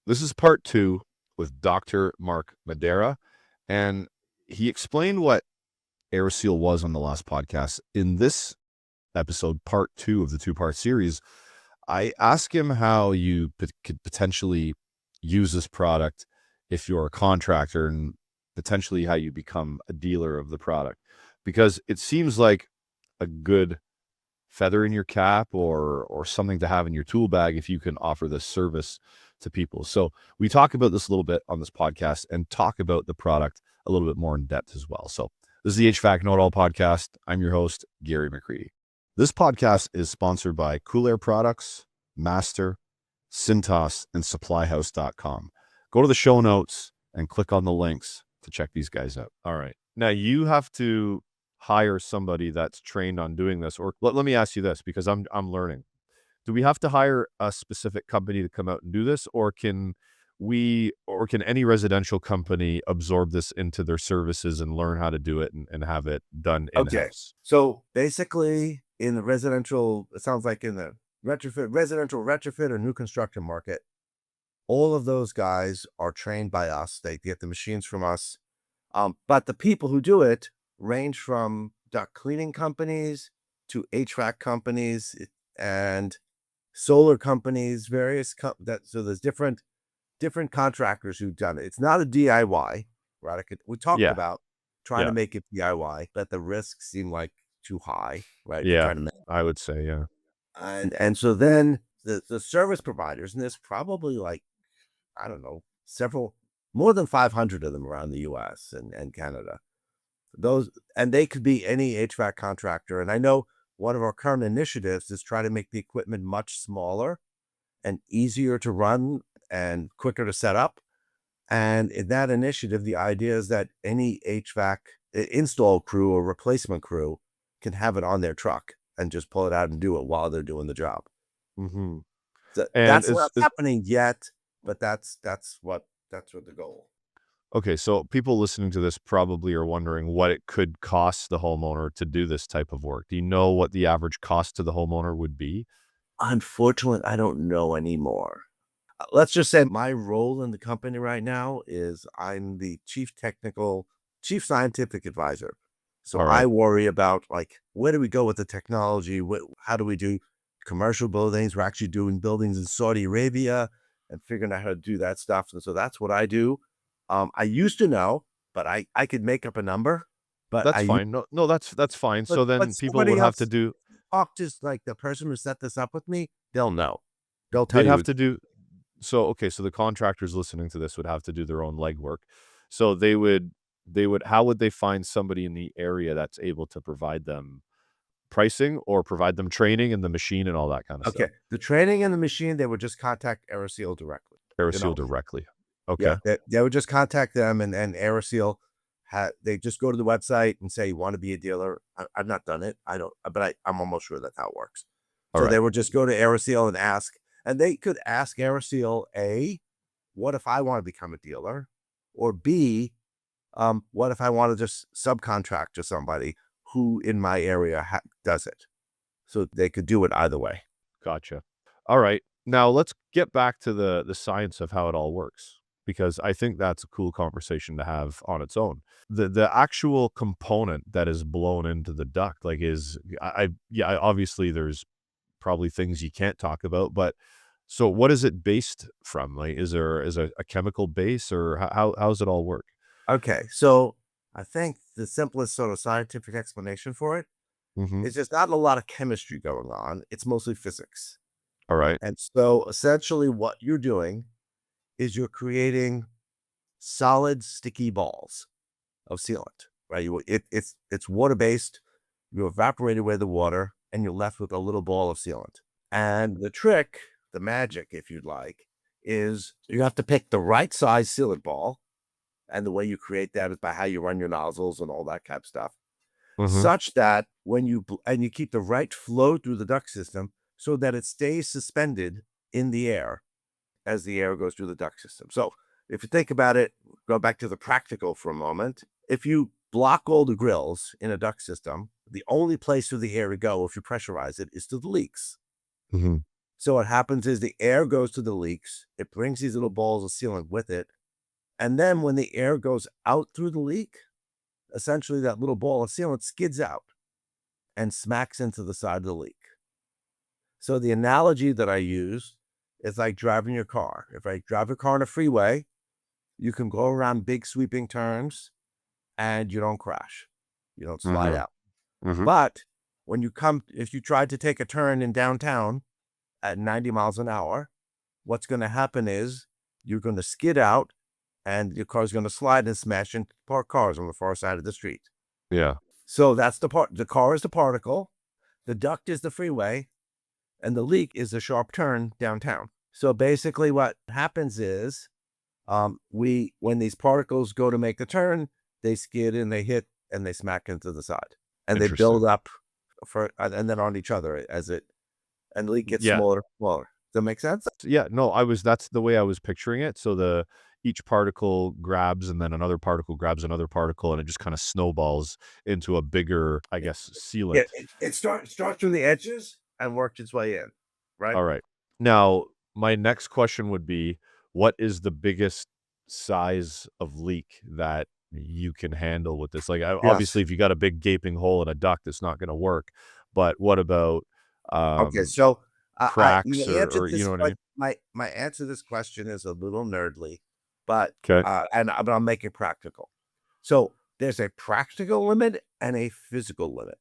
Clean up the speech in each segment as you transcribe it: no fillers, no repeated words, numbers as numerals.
This is part 2 with Dr. Mark Modera, and he explained what Aeroseal was on the last podcast. In this episode, part 2 of the 2-part series, I asked him how you could potentially use this product if you're a contractor, and potentially how you become a dealer of the product, because it seems like a good feather in your cap or something to have in your tool bag if you can offer this service to people. So we talk about this a little bit on this podcast and talk about the product a little bit more in depth as well. So this is the HVAC Know It All podcast. I'm your host, Gary McCreadie. This podcast is sponsored by Cool Air Products, Master, Cintas, and SupplyHouse.com. Go to the show notes and click on the links to check these guys out. All right. Now you have to hire somebody that's trained on doing this, or let me ask you this, because I'm learning. Do we have to hire a specific company to come out and do this, or can any residential company absorb this into their services and learn how to do it and have it done Okay. in-house? So basically in the residential, it sounds like in the residential retrofit or new construction market, all of those guys are trained by us. They get the machines from us. But the people who do it range from duct cleaning companies to HVAC companies and solar companies, so there's different contractors who've done it. It's not a DIY, right? We talked Yeah. about trying to make it DIY, but the risks seem like too high, right? Yeah, I would say, yeah. And so then the service providers, and there's probably like, I don't know, more than 500 of them around the US and Canada. And they could be any HVAC contractor. And I know one of our current initiatives is try to make the equipment much smaller and easier to run and quicker to set up. And in that initiative, the idea is that any HVAC install crew or replacement crew can have it on their truck and just pull it out and do it while they're doing the job. Mm-hmm. So And that's not happening yet, but that's the goal. okay, so people listening to this probably are wondering what it could cost the homeowner to do this type of work. Do you know what the average cost to the homeowner would be? Unfortunately, I don't know anymore. Let's just say my role in the company right now is I'm the chief scientific advisor. So All right. I worry about, like, where do we go with the technology? How do we do commercial buildings? We're actually doing buildings in Saudi Arabia and figuring out how to do that stuff. And so that's what I do. I used to know, but I could make up a number. But That's fine. No, that's fine. So then people would have to do, talk to, like, the person who set this up with me. They'll know. They'll tell they'd you. have to do, so, okay, so the contractors listening to this would have to do their own legwork. So how would they find somebody in the area that's able to provide them pricing or provide them training and the machine and all that kind of Okay, stuff? the training and the machine, they would just contact Aeroseal directly. Aeroseal directly. Yeah, Okay. they would just contact them, and Aeroseal, they just go to the website and say, "You want to be a dealer?" I've not done it. I don't, but I'm almost sure that's how it works. All So right. they would just go to Aeroseal and ask, and they could ask Aeroseal, A, what if I want to become a dealer? Or B, what if I want to just subcontract to somebody who in my area does it? So they could do it either way. Gotcha. All right. Now let's get back to the science of how it all works, because I think that's a cool conversation to have on its own. The actual component that is blown into the duct, like, is obviously there's probably things you can't talk about, but so what is it based from? Like, is a chemical base, or how's it all work? Okay, so I think the simplest sort of scientific explanation for it Mm-hmm. is there's not a lot of chemistry going on. It's mostly physics. All right. And so essentially what you're doing is you're creating solid sticky balls of sealant, right? It's water-based. You evaporate away the water and you're left with a little ball of sealant. And the trick, the magic, if you'd like, is you have to pick the right size sealant ball. And the way you create that is by how you run your nozzles and all that kind of stuff, Mm-hmm. such that when you keep the right flow through the duct system so that it stays suspended in the air as the air goes through the duct system. So if you think about it, go back to the practical for a moment. If you block all the grills in a duct system, the only place for the air to go if you pressurize it is to the leaks. Mm-hmm. So what happens is the air goes to the leaks. It brings these little balls of sealant with it. And then when the air goes out through the leak, essentially that little ball of sealant skids out and smacks into the side of the leak. So the analogy that I use is like driving your car. If I drive your car on a freeway, you can go around big sweeping turns and you don't crash. You don't slide out. But when you if you try to take a turn in downtown at 90 miles an hour, what's going to happen is you're going to skid out and your car's going to slide and smash into parked cars on the far side of the street. Yeah. So that's the part. The car is the particle, the duct is the freeway, and the leak is the sharp turn downtown. So basically what happens is when these particles go to make the turn, they skid and they hit and they smack into the side. And they build up and then on each other and the leak gets smaller and smaller. Does that make sense? Yeah, no, that's the way I was picturing it. So each particle grabs and then another particle grabs another particle and it just kind of snowballs into a bigger, I guess, sealant. Yeah, it starts from the edges and works its way in, right? All right. Now, my next question would be, what is the biggest size of leak that you can handle with this? Like, obviously, if you got a big gaping hole in a duct, it's not going to work. But what about okay, so cracks or you know what I mean? My answer to this question is a little nerdly, but Okay. but I'll make it practical. So there's a practical limit and a physical limit.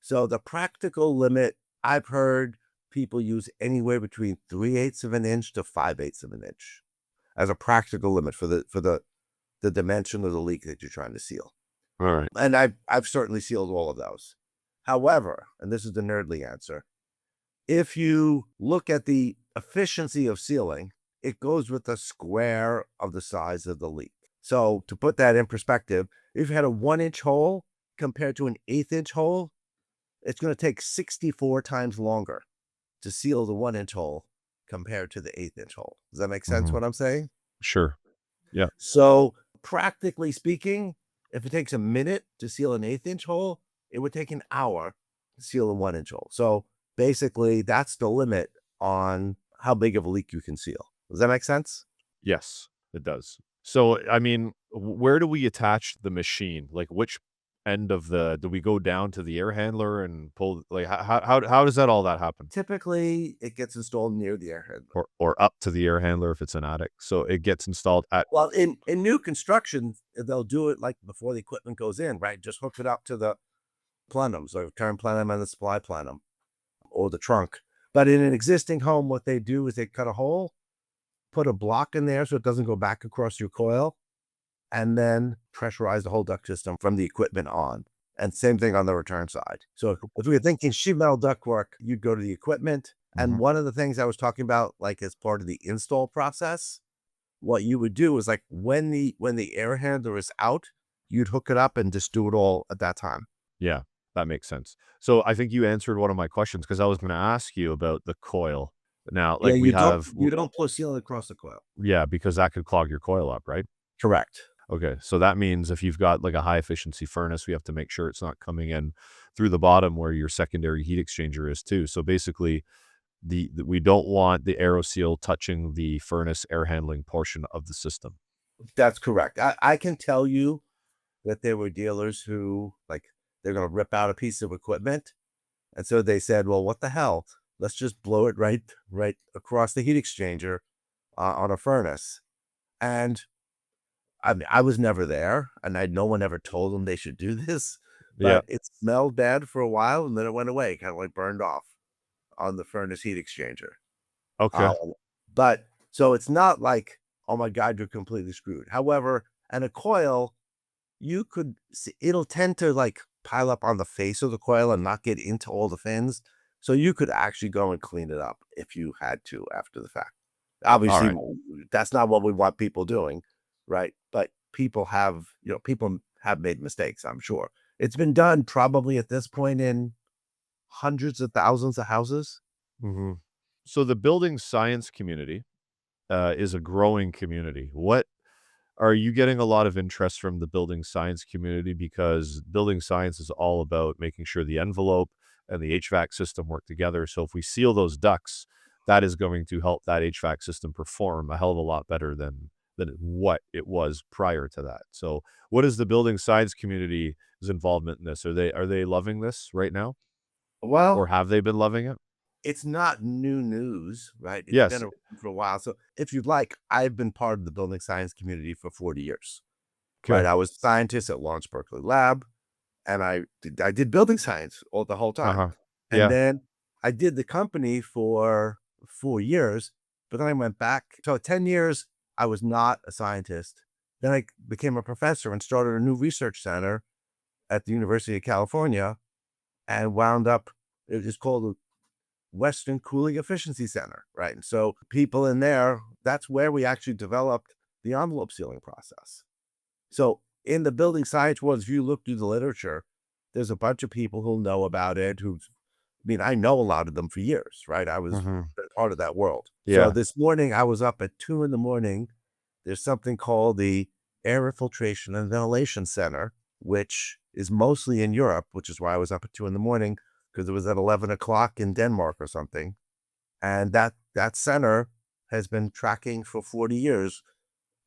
So the practical limit, I've heard people use anywhere between 3/8 of an inch to 5/8 of an inch as a practical limit for the dimension of the leak that you're trying to seal. All right. And I've certainly sealed all of those. However, and this is the nerdly answer, if you look at the efficiency of sealing, it goes with the square of the size of the leak. So to put that in perspective, if you had a 1-inch hole compared to an 1/8 hole, it's going to take 64 times longer to seal the 1-inch hole compared to the 1/8 hole. Does that make sense what I'm saying? Sure. Yeah. So practically speaking, if it takes a minute to seal an 1/8 hole, it would take an hour to seal a 1-inch hole. So basically that's the limit on how big of a leak you can seal. Does that make sense? Yes, it does. So, I mean, where do we attach the machine? Like, which end do we go down to the air handler and pull? Like, how does all that happen? Typically, it gets installed near the air handler. Or up to the air handler if it's an attic. So it gets installed at. Well, in new construction, they'll do it like before the equipment goes in, right? Just hook it up to the plenums or return plenum and the supply plenum or the trunk. But in an existing home, what they do is they cut a hole, put a block in there so it doesn't go back across your coil, and then pressurize the whole duct system from the equipment on. And same thing on the return side. So if we were thinking sheet metal ductwork, you'd go to the equipment. And one of the things I was talking about, like as part of the install process, what you would do is like when the air handler is out, you'd hook it up and just do it all at that time. Yeah, that makes sense. So I think you answered one of my questions because I was going to ask you about the coil. Now, like you we don't pour sealant across the coil. Yeah, because that could clog your coil up, right? Correct. Okay, so that means if you've got like a high efficiency furnace, we have to make sure it's not coming in through the bottom where your secondary heat exchanger is too. So basically, we don't want the Aeroseal touching the furnace air handling portion of the system. That's correct. I can tell you that there were dealers who like they're going to rip out a piece of equipment, and so they said, "Well, what the hell? Let's just blow it right across the heat exchanger on a furnace." And I mean, I was never there, and no one ever told them they should do this. But it smelled bad for a while, and then it went away, kind of like burned off on the furnace heat exchanger. Okay. But so it's not like, oh my God, you're completely screwed. However, and a coil, you could see, it'll tend to like pile up on the face of the coil and not get into all the fins. So you could actually go and clean it up if you had to after the fact. Obviously, that's not what we want people doing, right? But people have made mistakes, I'm sure. It's been done probably at this point in hundreds of thousands of houses. Mm-hmm. So the building science community is a growing community. What are you getting a lot of interest from the building science community? Because building science is all about making sure the envelope and the HVAC system work together. So if we seal those ducts, that is going to help that HVAC system perform a hell of a lot better than what it was prior to that. So what is the building science community's involvement in this? Are they loving this right now? Or Well, have they been loving it? it's not new news, right? It's been Yes. around for a while. So if you'd like, I've been part of the building science community for 40 years, right? Okay. I was a scientist at Lawrence Berkeley Lab, and I did building science all the whole time. Uh-huh. And Yeah. then I did the company for 4 years, but then I went back. So 10 years, I was not a scientist. Then I became a professor and started a new research center at the University of California and wound up, it was called the Western Cooling Efficiency Center, right? And so people in there, that's where we actually developed the envelope sealing process. So in the building science world, if you look through the literature, there's a bunch of people who know about it, I know a lot of them for years, right? I was Mhm. part of that world. So Yeah. this morning I was up at 2 in the morning. There's something called the Air Filtration and Ventilation Center, which is mostly in Europe, which is why I was up at 2 in the morning, because it was at 11 o'clock in Denmark or something. And that center has been tracking for 40 years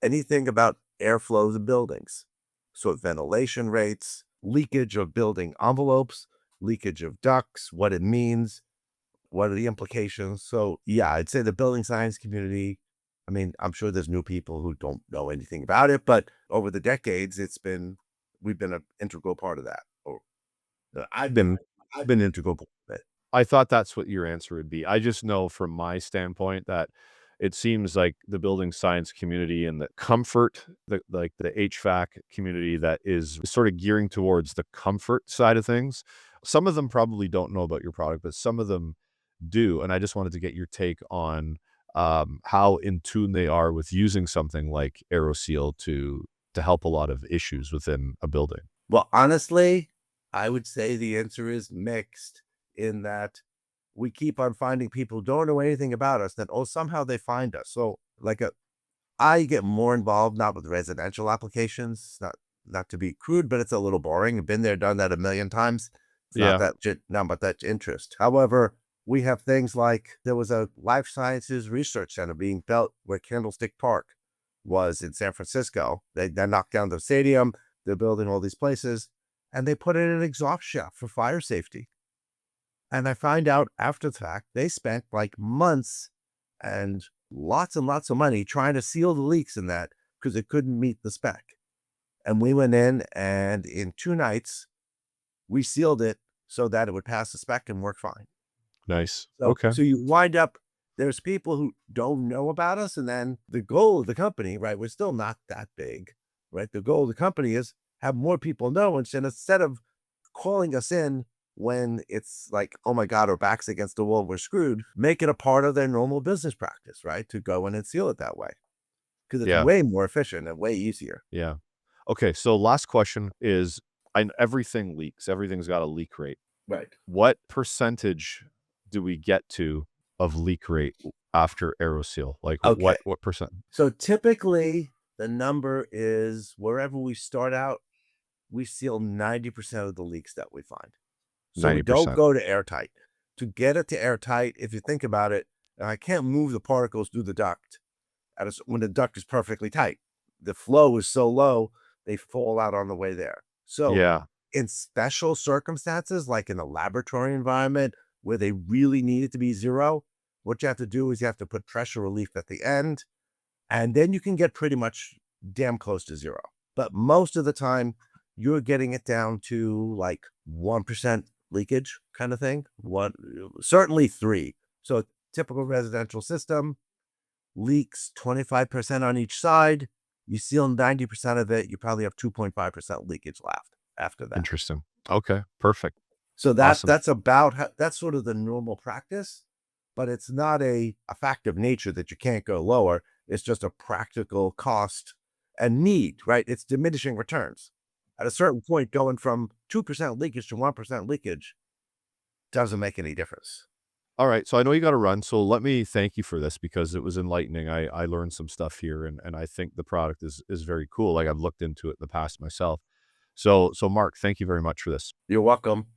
anything about airflows of buildings. So ventilation rates, leakage of building envelopes, leakage of ducts, what it means, what are the implications. So yeah, I'd say the building science community, I'm sure there's new people who don't know anything about it, but over the decades, we've been an integral part of that. Or I've been an integral part of it. I thought that's what your answer would be. I just know from my standpoint that it seems like the building science community and the comfort, the HVAC community that is sort of gearing towards the comfort side of things. Some of them probably don't know about your product, but some of them do. And I just wanted to get your take on how in tune they are with using something like Aeroseal to help a lot of issues within a building. Well, honestly, I would say the answer is mixed in that we keep on finding people who don't know anything about us that, somehow they find us. So I get more involved, not with residential applications, not to be crude, but it's a little boring. I've been there, done that a million times. It's Yeah. not about that interest. However, we have things like there was a life sciences research center being built where Candlestick Park was in San Francisco. They knocked down the stadium. They're building all these places, and they put in an exhaust shaft for fire safety. And I find out after the fact, they spent like months and lots of money trying to seal the leaks in that because it couldn't meet the spec. And we went in, and in 2 nights, we sealed it so that it would pass the spec and work fine. Nice. So, Okay. so you wind up, there's people who don't know about us. And then the goal of the company, right? We're still not that big, right? The goal of the company is have more people know. And instead of calling us in when it's like, oh my God, our back's against the wall, we're screwed, make it a part of their normal business practice, right? To go in and seal it that way. Because it's Yeah. way more efficient and way easier. Yeah. Okay. So last question is, everything leaks. Everything's got a leak rate. Right. What percentage do we get to of leak rate after Aeroseal? Like Okay. what percent? So typically the number is wherever we start out, we seal 90% of the leaks that we find. So we don't 90%. go to airtight. To get it to airtight, if you think about it, I can't move the particles through the duct when the duct is perfectly tight. The flow is so low, they fall out on the way there. So Yeah. in special circumstances, like in a laboratory environment where they really need it to be zero, what you have to do is you have to put pressure relief at the end, and then you can get pretty much damn close to zero. But most of the time, you're getting it down to like 1% leakage kind of thing. Certainly 3. So typical residential system leaks 25% on each side. You seal 90% of it, you probably have 2.5% leakage left after that. Interesting. Okay. Perfect. So Awesome. that's sort of the normal practice, but it's not a fact of nature that you can't go lower. It's just a practical cost and need, right? It's diminishing returns. At a certain point, going from 2% leakage to 1% leakage doesn't make any difference. All right. So I know you got to run. So let me thank you for this because it was enlightening. I learned some stuff here and I think the product is very cool. Like I've looked into it in the past myself. So Mark, thank you very much for this. You're welcome.